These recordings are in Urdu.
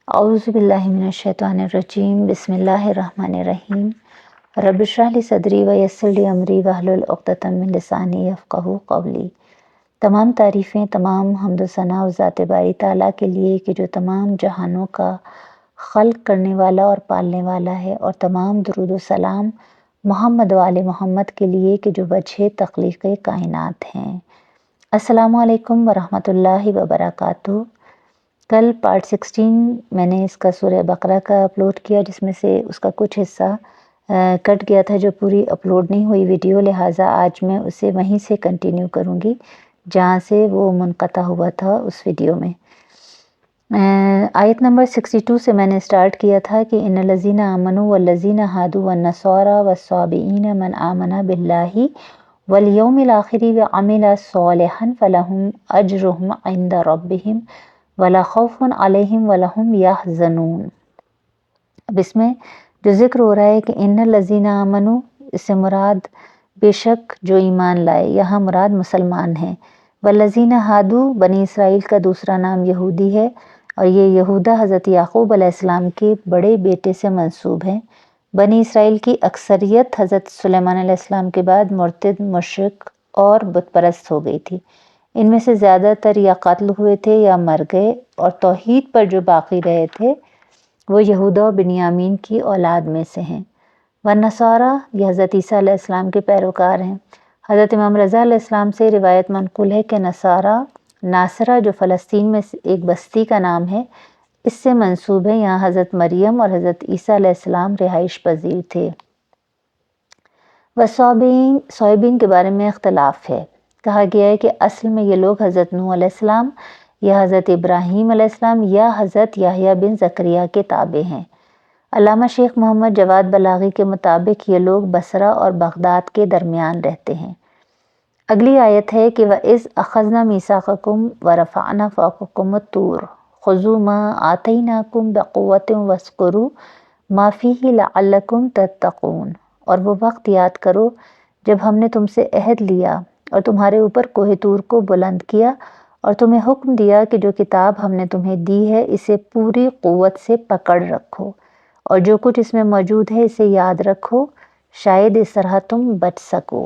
اعوذ باللہ من الشیطان الرجیم بسم اللہ الرحمن الرحیم رب اشرح لی صدری ویسر لی امری واحلل عقدۃ من لسانی یفقہوا قولی۔ تمام تعریفیں، تمام حمد و ثنا اس ذات باری تعالیٰ کے لیے کہ جو تمام جہانوں کا خلق کرنے والا اور پالنے والا ہے، اور تمام درود و سلام محمد و آل محمد کے لیے کہ جو وجہ تخلیق کائنات ہیں۔ السلام علیکم ورحمۃ اللہ وبرکاتہ۔ کل پارٹ 16 میں نے اس کا سورہ بقرہ کا اپلوڈ کیا، جس میں سے اس کا کچھ حصہ کٹ گیا تھا جو پوری اپلوڈ نہیں ہوئی ویڈیو، لہٰذا آج میں اسے وہیں سے کنٹینیو کروں گی جہاں سے وہ منقطع ہوا تھا اس ویڈیو میں۔ آیت نمبر 62 سے میں نے سٹارٹ کیا تھا کہ ان الذین آمنوا والذین ہادوا والنصارى والصابئین من آمن باللہ والیوم الآخر وعمل صالحا فلہم اجرہم عند ربہم ولا خوف علیہم ولا ہم یحزنون۔ اب اس میں جو ذکر ہو رہا ہے کہ ان الذین آمنوا، اس سے مراد بے شک جو ایمان لائے، یہاں مراد مسلمان ہیں۔ والذین ہادو، بنی اسرائیل کا دوسرا نام یہودی ہے، اور یہ یہودا حضرت یعقوب علیہ السلام کے بڑے بیٹے سے منسوب ہیں۔ بنی اسرائیل کی اکثریت حضرت سلیمان علیہ السلام کے بعد مرتد، مشرک اور بت پرست ہو گئی تھی۔ ان میں سے زیادہ تر یا قتل ہوئے تھے یا مر گئے، اور توحید پر جو باقی رہے تھے وہ یہودا و بنیامین کی اولاد میں سے ہیں۔ والنصارى، یہ حضرت عیسیٰ علیہ السلام کے پیروکار ہیں۔ حضرت امام رضا علیہ السلام سے روایت منقول ہے کہ ناصرہ جو فلسطین میں ایک بستی کا نام ہے، اس سے منسوب ہے۔ یہاں حضرت مریم اور حضرت عیسیٰ علیہ السلام رہائش پذیر تھے۔ صابئین کے بارے میں اختلاف ہے۔ کہا گیا ہے کہ اصل میں یہ لوگ حضرت نوح علیہ السلام یا حضرت ابراہیم علیہ السلام یا حضرت یحییٰ بن زکریا کے تابع ہیں۔ علامہ شیخ محمد جواد بلاغی کے مطابق یہ لوگ بصرہ اور بغداد کے درمیان رہتے ہیں۔ اگلی آیت ہے کہ وَإِذْ أَخَذْنَا مِيثَاقَكُمْ وَرَفَعْنَا فَوْقَكُمُ الطُّورَ خُذُوا مَا آتَيْنَاكُمْ بِقُوَّةٍ وَاذْكُرُوا مَا فِيهِ لَعَلَّكُمْ تَتَّقُونَ۔ اور وہ وقت یاد کرو جب ہم نے تم سے عہد لیا اور تمہارے اوپر کوہ طور کو بلند کیا، اور تمہیں حکم دیا کہ جو کتاب ہم نے تمہیں دی ہے اسے پوری قوت سے پکڑ رکھو، اور جو کچھ اس میں موجود ہے اسے یاد رکھو، شاید اس طرح تم بچ سکو۔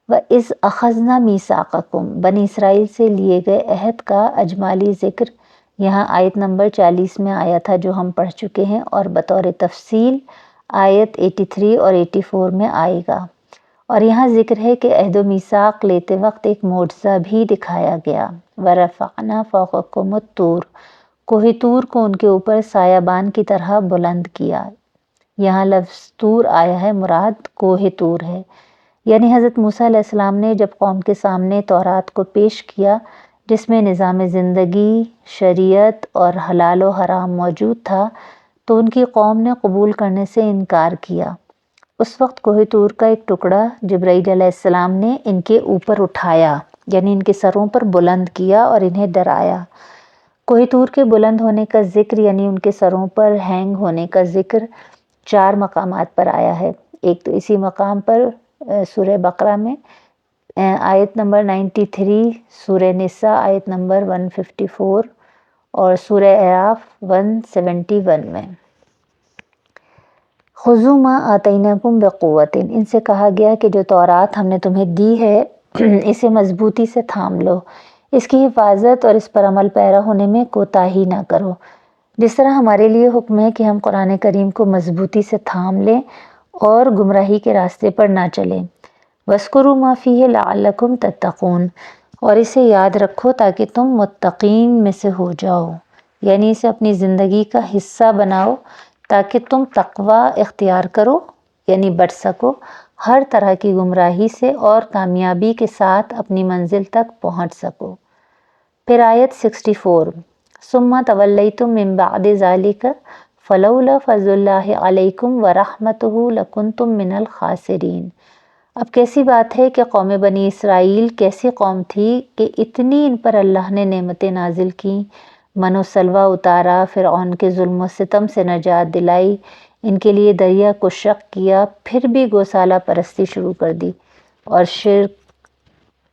وَإِذْ أَخَذْنَا مِيثَاقَكُمْ، بنی اسرائیل سے لیے گئے عہد کا اجمالی ذکر یہاں آیت نمبر 40 میں آیا تھا جو ہم پڑھ چکے ہیں، اور بطور تفصیل آیت 83 اور 84 میں آئے گا۔ اور یہاں ذکر ہے کہ عہد و میثاق لیتے وقت ایک معجزہ بھی دکھایا گیا۔ وَرَفَعْنَا فَوْقَكُمُ الطُّورَ، کوہ طور کو ان کے اوپر سایہ بان کی طرح بلند کیا۔ یہاں لفظ طور آیا ہے، مراد کوہ طور ہے۔ یعنی حضرت موسیٰ علیہ السلام نے جب قوم کے سامنے تورات کو پیش کیا، جس میں نظام زندگی، شریعت اور حلال و حرام موجود تھا، تو ان کی قوم نے قبول کرنے سے انکار کیا۔ اس وقت کوہ طور کا ایک ٹکڑا جبرائیل علیہ السلام نے ان کے اوپر اٹھایا، یعنی ان کے سروں پر بلند کیا اور انہیں ڈرایا۔ کوہ طور کے بلند ہونے کا ذکر، یعنی ان کے سروں پر ہینگ ہونے کا ذکر 4 مقامات پر آیا ہے۔ ایک تو اسی مقام پر سورہ بقرہ میں آیت نمبر 93، سورہ نساء آیت نمبر 154 اور سورہ اعراف 171 میں۔ خُذُوا مَا آتَيْنَاكُمْ بِقُوَّةٍ، ان سے کہا گیا کہ جو تورات ہم نے تمہیں دی ہے اسے مضبوطی سے تھام لو، اس کی حفاظت اور اس پر عمل پیرا ہونے میں کوتاہی نہ کرو، جس طرح ہمارے لیے حکم ہے کہ ہم قرآن کریم کو مضبوطی سے تھام لیں اور گمراہی کے راستے پر نہ چلیں۔ وَاذْكُرُوا مَا فِيهِ لَعَلَّكُمْ تَتَّقُونَ، اور اسے یاد رکھو تاکہ تم متقین میں سے ہو جاؤ، یعنی اسے اپنی زندگی کا حصہ بناؤ تاکہ تم تقوی اختیار کرو، یعنی بچ سکو ہر طرح کی گمراہی سے اور کامیابی کے ساتھ اپنی منزل تک پہنچ سکو۔ پھر آیت 64، ثُمَّ تَوَلَّيْتُم مِّن بَعْدِ ذَلِكَ فَلَوْلَا فَضْلُ اللَّهِ عَلَيْكُمْ وَرَحْمَتُهُ لَكُنتُم مِّنَ الْخَاسِرِينَ۔ اب کیسی بات ہے کہ قوم بنی اسرائیل کیسی قوم تھی کہ اتنی ان پر اللہ نے نعمتیں نازل کیں، من و سلوہ اتارا، فرعون کے ظلم و ستم سے نجات دلائی، ان کے لیے دریا کو شق کیا، پھر بھی گوسالہ پرستی شروع کر دی، اور شرک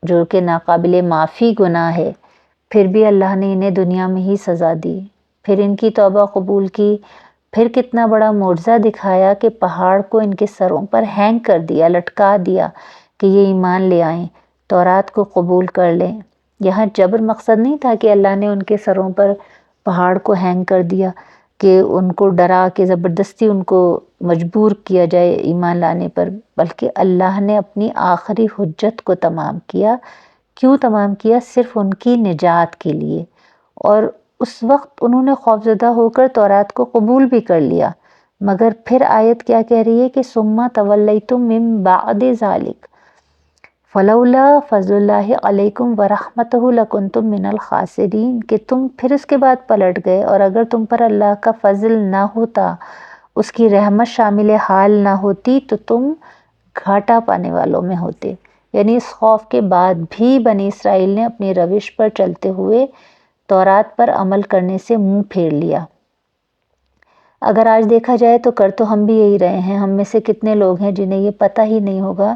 جو کہ ناقابل معافی گناہ ہے، پھر بھی اللہ نے انہیں دنیا میں ہی سزا دی۔ پھر ان کی توبہ قبول کی، پھر کتنا بڑا معجزہ دکھایا کہ پہاڑ کو ان کے سروں پر ہینگ کر دیا، لٹکا دیا کہ یہ ایمان لے آئیں، تورات کو قبول کر لیں۔ یہاں جبر مقصد نہیں تھا کہ اللہ نے ان کے سروں پر پہاڑ کو ہینگ کر دیا، کہ ان کو ڈرا کے زبردستی ان کو مجبور کیا جائے ایمان لانے پر، بلکہ اللہ نے اپنی آخری حجت کو تمام کیا۔ کیوں تمام کیا؟ صرف ان کی نجات کے لیے۔ اور اس وقت انہوں نے خوفزدہ ہو کر تورات کو قبول بھی کر لیا، مگر پھر آیت کیا کہہ رہی ہے کہ ثم تولیتم من بعد ذلک فلولا فضل اللہ علیکم ورحمتہ لکنتم من الخاسرین، کہ تم پھر اس کے بعد پلٹ گئے، اور اگر تم پر اللہ کا فضل نہ ہوتا، اس کی رحمت شامل حال نہ ہوتی، تو تم گھاٹا پانے والوں میں ہوتے۔ یعنی اس خوف کے بعد بھی بنی اسرائیل نے اپنی روش پر چلتے ہوئے تورات پر عمل کرنے سے منہ پھیر لیا۔ اگر آج دیکھا جائے تو کر تو ہم بھی یہی رہے ہیں۔ ہم میں سے کتنے لوگ ہیں جنہیں یہ پتہ ہی نہیں ہوگا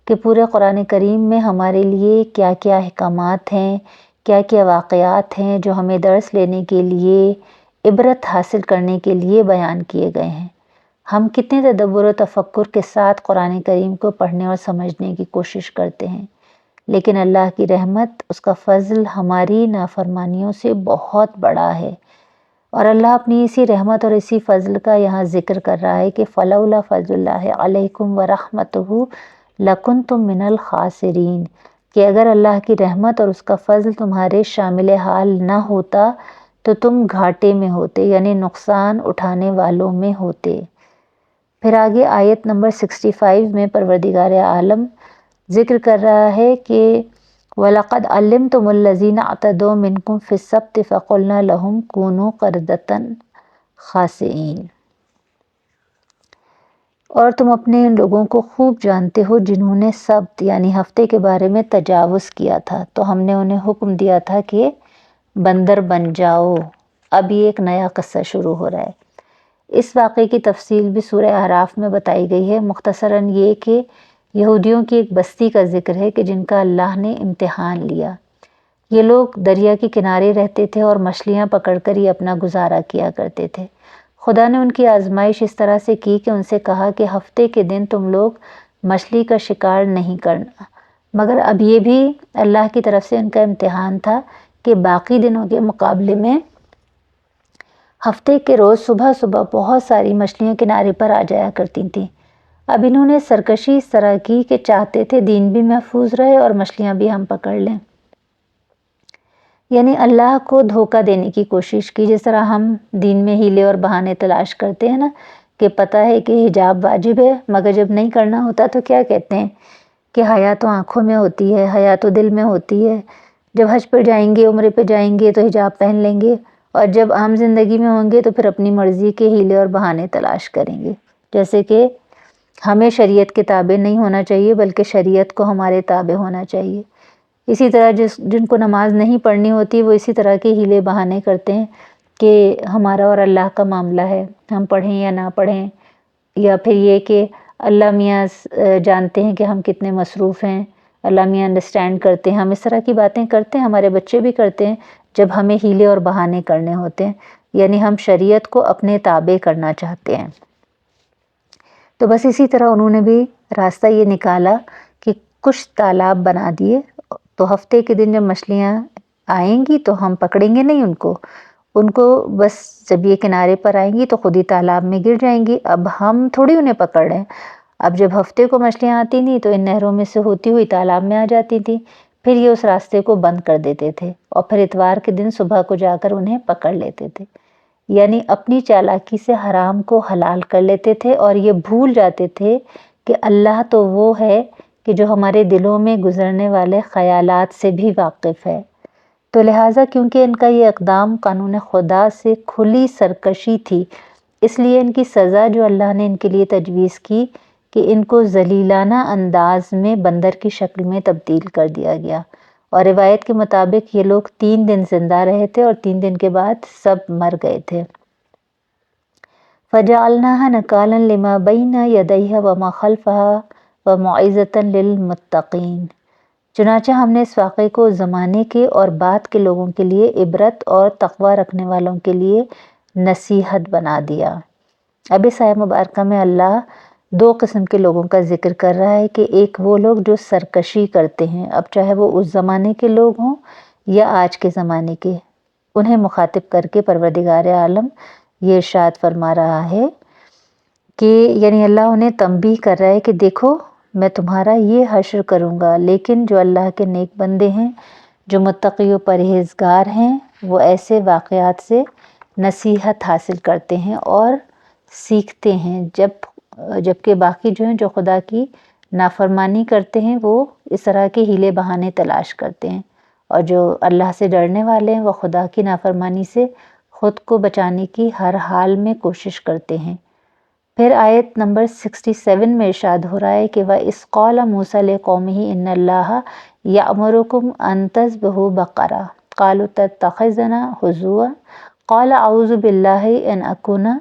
کہ پورے قرآن کریم میں ہمارے لیے کیا کیا احکامات ہیں، کیا کیا واقعات ہیں جو ہمیں درس لینے کے لیے، عبرت حاصل کرنے کے لیے بیان کیے گئے ہیں۔ ہم کتنے تدبر و تفکر کے ساتھ قرآن کریم کو پڑھنے اور سمجھنے کی کوشش کرتے ہیں، لیکن اللہ کی رحمت، اس کا فضل ہماری نافرمانیوں سے بہت بڑا ہے۔ اور اللہ اپنی اسی رحمت اور اسی فضل کا یہاں ذکر کر رہا ہے کہ فلولا فضل اللہ علیکم ورحمتہ لکنتم من الخاسرین، کہ اگر اللہ کی رحمت اور اس کا فضل تمہارے شامل حال نہ ہوتا تو تم گھاٹے میں ہوتے، یعنی نقصان اٹھانے والوں میں ہوتے۔ پھر آگے آیت نمبر 65 میں پروردگار عالم ذکر کر رہا ہے کہ وَلَقَدْ عَلِمْتُمُ الَّذِينَ اعْتَدَوْا مِنْكُمْ فِي السَّبْتِ فَقُلْنَا لَهُمْ كُونُوا قِرَدَةً خَاسِئِينَ، اور تم اپنے ان لوگوں کو خوب جانتے ہو جنہوں نے سبت یعنی ہفتے کے بارے میں تجاوز کیا تھا، تو ہم نے انہیں حکم دیا تھا کہ بندر بن جاؤ۔ اب یہ ایک نیا قصہ شروع ہو رہا ہے۔ اس واقعے کی تفصیل بھی سورہ اعراف میں بتائی گئی ہے۔ مختصراً یہ کہ یہودیوں کی ایک بستی کا ذکر ہے کہ جن کا اللہ نے امتحان لیا۔ یہ لوگ دریا کے کنارے رہتے تھے اور مچھلیاں پکڑ کر ہی اپنا گزارا کیا کرتے تھے۔ خدا نے ان کی آزمائش اس طرح سے کی کہ ان سے کہا کہ ہفتے کے دن تم لوگ مچھلی کا شکار نہیں کرنا، مگر اب یہ بھی اللہ کی طرف سے ان کا امتحان تھا کہ باقی دنوں کے مقابلے میں ہفتے کے روز صبح صبح بہت ساری مچھلیاں کنارے پر آ جایا کرتی تھیں۔ اب انہوں نے سرکشی اس طرح کی کہ چاہتے تھے دین بھی محفوظ رہے اور مچھلیاں بھی ہم پکڑ لیں، یعنی اللہ کو دھوکہ دینے کی کوشش کی۔ جس طرح ہم دین میں ہیلے اور بہانے تلاش کرتے ہیں نا، کہ پتہ ہے کہ حجاب واجب ہے مگر جب نہیں کرنا ہوتا تو کیا کہتے ہیں کہ حیا تو آنکھوں میں ہوتی ہے، حیا تو دل میں ہوتی ہے، جب حج پر جائیں گے، عمرے پہ جائیں گے تو حجاب پہن لیں گے، اور جب عام زندگی میں ہوں گے تو پھر اپنی مرضی کے ہیلے اور بہانے تلاش کریں گے۔ جیسے کہ ہمیں شریعت کے تابع نہیں ہونا چاہیے بلکہ شریعت کو ہمارے تابع ہونا چاہیے۔ اسی طرح جن کو نماز نہیں پڑھنی ہوتی وہ اسی طرح کے ہیلے بہانے کرتے ہیں کہ ہمارا اور اللہ کا معاملہ ہے، ہم پڑھیں یا نہ پڑھیں، یا پھر یہ کہ اللہ میاں جانتے ہیں کہ ہم کتنے مصروف ہیں، اللہ میاں انڈرسٹینڈ کرتے ہیں۔ ہم اس طرح کی باتیں کرتے ہیں، ہمارے بچے بھی کرتے ہیں جب ہمیں ہیلے اور بہانے کرنے ہوتے ہیں، یعنی ہم شریعت کو اپنے تابع کرنا چاہتے ہیں۔ تو بس اسی طرح انہوں نے بھی راستہ یہ نکالا کہ کچھ تالاب بنا دیے، تو ہفتے کے دن جب مچھلیاں آئیں گی تو ہم پکڑیں گے نہیں ان کو بس جب یہ کنارے پر آئیں گی تو خود ہی تالاب میں گر جائیں گی۔ اب ہم تھوڑی انہیں پکڑ رہے ہیں۔ اب جب ہفتے کو مچھلیاں آتی نہیں تو ان نہروں میں سے ہوتی ہوئی تالاب میں آ جاتی تھی، پھر یہ اس راستے کو بند کر دیتے تھے اور پھر اتوار کے دن صبح کو جا کر انہیں پکڑ لیتے تھے، یعنی اپنی چالاکی سے حرام کو حلال کر لیتے تھے اور یہ بھول جاتے تھے کہ اللہ تو وہ ہے کہ جو ہمارے دلوں میں گزرنے والے خیالات سے بھی واقف ہے۔ تو لہٰذا کیونکہ ان کا یہ اقدام قانون خدا سے کھلی سرکشی تھی، اس لیے ان کی سزا جو اللہ نے ان کے لیے تجویز کی کہ ان کو ذلیلانہ انداز میں بندر کی شکل میں تبدیل کر دیا گیا، اور روایت کے مطابق یہ لوگ 3 دن زندہ رہے تھے اور 3 دن کے بعد سب مر گئے تھے۔ فَجَعَلْنَاهَا نَكَالًا لِمَا بَيْنَ يَدَيْهَا وَمَا خَلْفَهَا وَمَوْعِظَةً لِلْمُتَّقِينَ۔ چنانچہ ہم نے اس واقعے کو زمانے کے اور بعد کے لوگوں کے لیے عبرت اور تقوی رکھنے والوں کے لیے نصیحت بنا دیا۔ اب اس آیت مبارکہ میں اللہ دو قسم کے لوگوں کا ذکر کر رہا ہے کہ ایک وہ لوگ جو سرکشی کرتے ہیں، اب چاہے وہ اس زمانے کے لوگ ہوں یا آج کے زمانے کے، انہیں مخاطب کر کے پروردگار عالم یہ ارشاد فرما رہا ہے کہ یعنی اللہ انہیں تنبیہ کر رہا ہے کہ دیکھو میں تمہارا یہ حشر کروں گا، لیکن جو اللہ کے نیک بندے ہیں، جو متقی و پرہیزگار ہیں، وہ ایسے واقعات سے نصیحت حاصل کرتے ہیں اور سیکھتے ہیں، جبکہ باقی جو ہیں جو خدا کی نافرمانی کرتے ہیں وہ اس طرح کے ہیلے بہانے تلاش کرتے ہیں، اور جو اللہ سے ڈرنے والے ہیں وہ خدا کی نافرمانی سے خود کو بچانے کی ہر حال میں کوشش کرتے ہیں۔ پھر آیت نمبر 67 میں ارشاد ہو رہا ہے کہ وَإِذْ قَالَ مُوسَىٰ لِقَوْمِهِ إِنَّ اللَّهَ يَأْمُرُكُمْ أَن تَذْبَحُوا بَقَرَةً قَالُوا تَتَّخِذُنَا هُزُوًا قَالَ أَعُوذُ بِاللَّهِ أَنْ أَكُونَ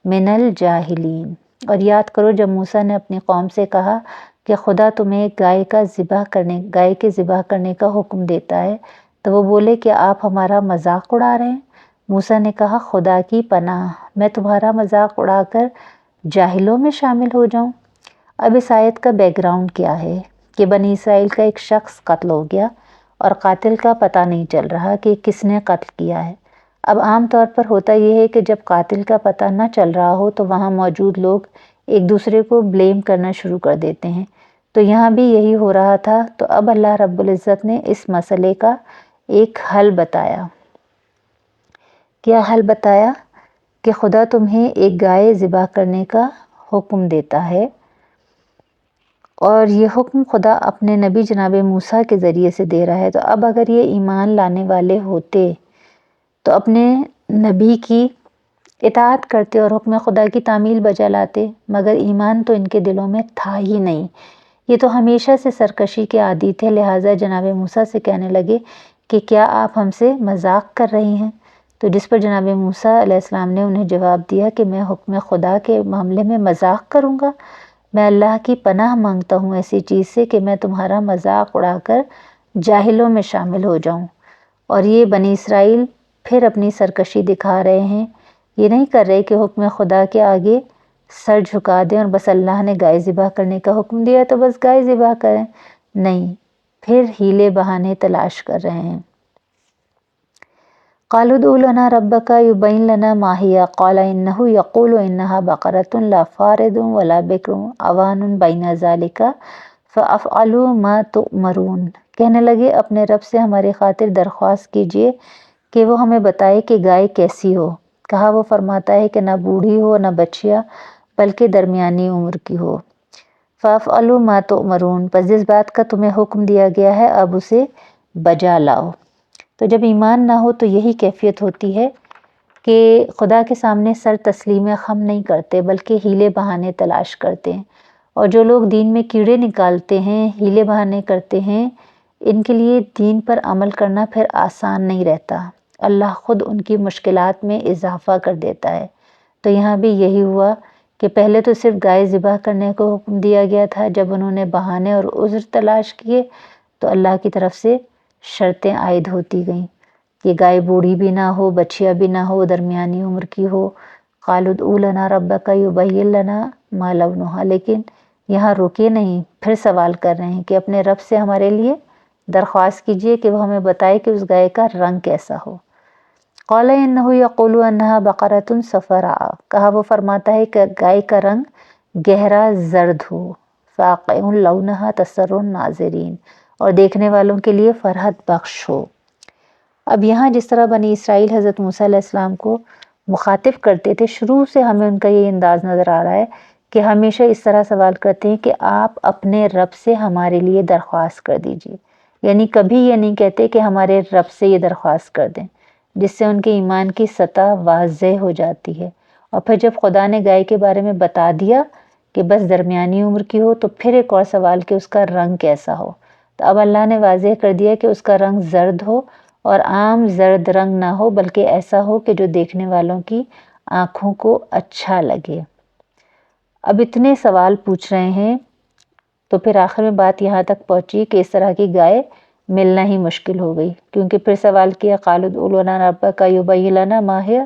مِنَ الْجَاهِلِينَ۔ اور یاد کرو جب موسیٰ نے اپنی قوم سے کہا کہ خدا تمہیں گائے کے ذبح کرنے کا حکم دیتا ہے، تو وہ بولے کہ آپ ہمارا مذاق اڑا رہے ہیں۔ موسیٰ نے کہا خدا کی پناہ، میں تمہارا مذاق اڑا کر جاہلوں میں شامل ہو جاؤں۔ اب اس آیت کا بیک گراؤنڈ کیا ہے کہ بنی اسرائیل کا ایک شخص قتل ہو گیا اور قاتل کا پتہ نہیں چل رہا کہ کس نے قتل کیا ہے۔ اب عام طور پر ہوتا یہ ہے کہ جب قاتل کا پتہ نہ چل رہا ہو تو وہاں موجود لوگ ایک دوسرے کو بلیم کرنا شروع کر دیتے ہیں، تو یہاں بھی یہی ہو رہا تھا۔ تو اب اللہ رب العزت نے اس مسئلے کا ایک حل بتایا۔ کیا حل بتایا؟ کہ خدا تمہیں ایک گائے ذبح کرنے کا حکم دیتا ہے، اور یہ حکم خدا اپنے نبی جناب موسیٰ کے ذریعے سے دے رہا ہے۔ تو اب اگر یہ ایمان لانے والے ہوتے تو اپنے نبی کی اطاعت کرتے اور حکم خدا کی تعمیل بجا لاتے، مگر ایمان تو ان کے دلوں میں تھا ہی نہیں۔ یہ تو ہمیشہ سے سرکشی کے عادی تھے، لہٰذا جناب موسیٰ سے کہنے لگے کہ کیا آپ ہم سے مذاق کر رہی ہیں؟ تو جس پر جناب موسیٰ علیہ السلام نے انہیں جواب دیا کہ میں حکم خدا کے معاملے میں مذاق کروں گا؟ میں اللہ کی پناہ مانگتا ہوں ایسی چیز سے کہ میں تمہارا مذاق اڑا کر جاہلوں میں شامل ہو جاؤں۔ اور یہ بنی اسرائیل پھر اپنی سرکشی دکھا رہے ہیں، یہ نہیں کر رہے کہ حکم خدا کے آگے سر جھکا دیں اور بس اللہ نے گائے ذبح کرنے کا حکم دیا تو بس گائے ذبح کریں، نہیں، پھر ہیلے بہانے تلاش کر رہے ہیں۔ قالوا ادع لنا ربك يبين لنا ما هي قال انه يقول انها بقرة لا فارض ولا بكر عوان بين ذلك فافعلوا ما تؤمرون۔ کہنے لگے اپنے رب سے ہماری خاطر درخواست کیجیے کہ وہ ہمیں بتائے کہ گائے کیسی ہو۔ کہا وہ فرماتا ہے کہ نہ بوڑھی ہو نہ بچیا بلکہ درمیانی عمر کی ہو۔ فافعلوا ما تؤمرون، پس جس بات کا تمہیں حکم دیا گیا ہے اب اسے بجا لاؤ۔ تو جب ایمان نہ ہو تو یہی کیفیت ہوتی ہے کہ خدا کے سامنے سر تسلیم خم نہیں کرتے بلکہ ہیلے بہانے تلاش کرتے ہیں، اور جو لوگ دین میں کیڑے نکالتے ہیں، ہیلے بہانے کرتے ہیں، ان کے لیے دین پر عمل کرنا پھر آسان نہیں رہتا، اللہ خود ان کی مشکلات میں اضافہ کر دیتا ہے۔ تو یہاں بھی یہی ہوا کہ پہلے تو صرف گائے ذبح کرنے کو حکم دیا گیا تھا، جب انہوں نے بہانے اور عذر تلاش کیے تو اللہ کی طرف سے شرطیں عائد ہوتی گئیں کہ گائے بوڑھی بھی نہ ہو، بچیا بھی نہ ہو، درمیانی عمر کی ہو۔ قالوا ادع لنا ربک یبین لنا ما لونھا، لیکن یہاں رکے نہیں، پھر سوال کر رہے ہیں کہ اپنے رب سے ہمارے لیے درخواست کیجیے کہ وہ ہمیں بتائے کہ اس گائے کا رنگ کیسا ہو۔ قال انہ یقول انھا بقرۃ صفراء، کہا وہ فرماتا ہے کہ گائے کا رنگ گہرا زرد ہو، فاقع لونھا تسر الناظرین، اور دیکھنے والوں کے لیے فرحت بخش ہو۔ اب یہاں جس طرح بنی اسرائیل حضرت موسیٰ علیہ السلام کو مخاطب کرتے تھے، شروع سے ہمیں ان کا یہ انداز نظر آ رہا ہے کہ ہمیشہ اس طرح سوال کرتے ہیں کہ آپ اپنے رب سے ہمارے لیے درخواست کر دیجیے، یعنی کبھی یہ نہیں کہتے کہ ہمارے رب سے یہ درخواست کر دیں، جس سے ان کے ایمان کی سطح واضح ہو جاتی ہے۔ اور پھر جب خدا نے گائے کے بارے میں بتا دیا کہ بس درمیانی عمر کی ہو، تو پھر ایک اور سوال کہ اس کا رنگ کیسا ہو۔ تو اب اللہ نے واضح کر دیا کہ اس کا رنگ زرد ہو، اور عام زرد رنگ نہ ہو بلکہ ایسا ہو کہ جو دیکھنے والوں کی آنکھوں کو اچھا لگے۔ اب اتنے سوال پوچھ رہے ہیں تو پھر آخر میں بات یہاں تک پہنچی کہ اس طرح کی گائے ملنا ہی مشکل ہو گئی، کیونکہ پھر سوال کیا قالوا ادع لنا ربک یبین لنا ما ہی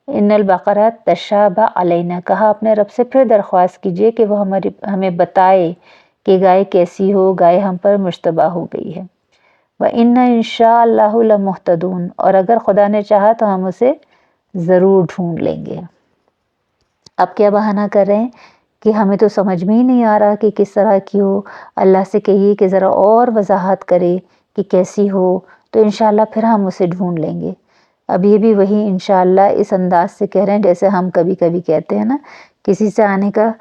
ان البقرہ تشابہ علینا، کہا اپنے رب سے پھر درخواست کیجئے کہ وہ ہمیں بتائے کہ گائے کیسی ہو، گائے ہم پر مشتبہ ہو گئی ہے۔ وَإِنَّا إِنشَاءَ اللَّهُ لَمُهْتَدُونَ، اور اگر خدا نے چاہا تو ہم اسے ضرور ڈھونڈ لیں گے۔ اب کیا بہانہ کر رہے ہیں کہ ہمیں تو سمجھ میں ہی نہیں آ رہا کہ کس طرح کی ہو، اللہ سے کہیے کہ ذرا اور وضاحت کرے کہ کیسی ہو، تو انشاءاللہ پھر ہم اسے ڈھونڈ لیں گے۔ اب یہ بھی وہی انشاءاللہ اس انداز سے کہہ رہے ہیں جیسے ہم کبھی کبھی کہتے ہیں نا، کسی سے آنے کا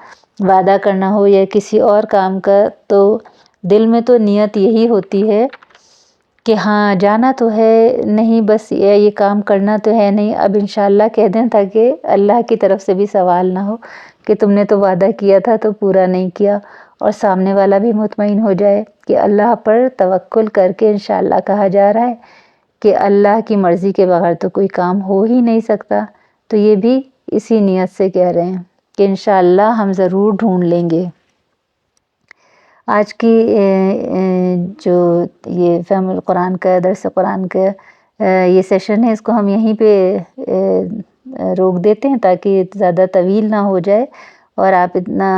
وعدہ کرنا ہو یا کسی اور کام کا، تو دل میں تو نیت یہی ہوتی ہے کہ ہاں جانا تو ہے نہیں، بس یہ کام کرنا تو ہے نہیں، اب انشاءاللہ کہہ دیں تاکہ اللہ کی طرف سے بھی سوال نہ ہو کہ تم نے تو وعدہ کیا تھا تو پورا نہیں کیا، اور سامنے والا بھی مطمئن ہو جائے کہ اللہ پر توکل کر کے انشاءاللہ کہا جا رہا ہے کہ اللہ کی مرضی کے بغیر تو کوئی کام ہو ہی نہیں سکتا۔ تو یہ بھی اسی نیت سے کہہ رہے ہیں کہ انشاءاللہ ہم ضرور ڈھونڈ لیں گے۔ آج کی جو یہ فہم القرآن کا، درس قرآن کا یہ سیشن ہے، اس کو ہم یہیں پہ روک دیتے ہیں تاکہ زیادہ طویل نہ ہو جائے اور آپ اتنا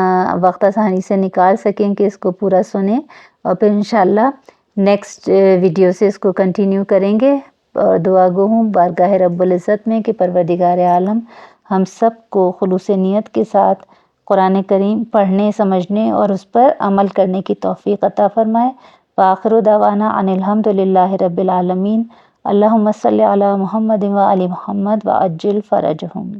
وقت آسانی سے نکال سکیں کہ اس کو پورا سنیں، اور پھر انشاءاللہ نیکسٹ ویڈیو سے اس کو کنٹینیو کریں گے۔ اور دعا گو ہوں بارگاہ رب العزت میں کہ پروردگار عالم ہم سب کو خلوص نیت کے ساتھ قرآن کریم پڑھنے، سمجھنے اور اس پر عمل کرنے کی توفیق عطا فرمائے۔ وآخر دعوانا ان الحمد للہ رب العالمین۔ اللہم صلی علی محمد و آل محمد وعجل فرجہم۔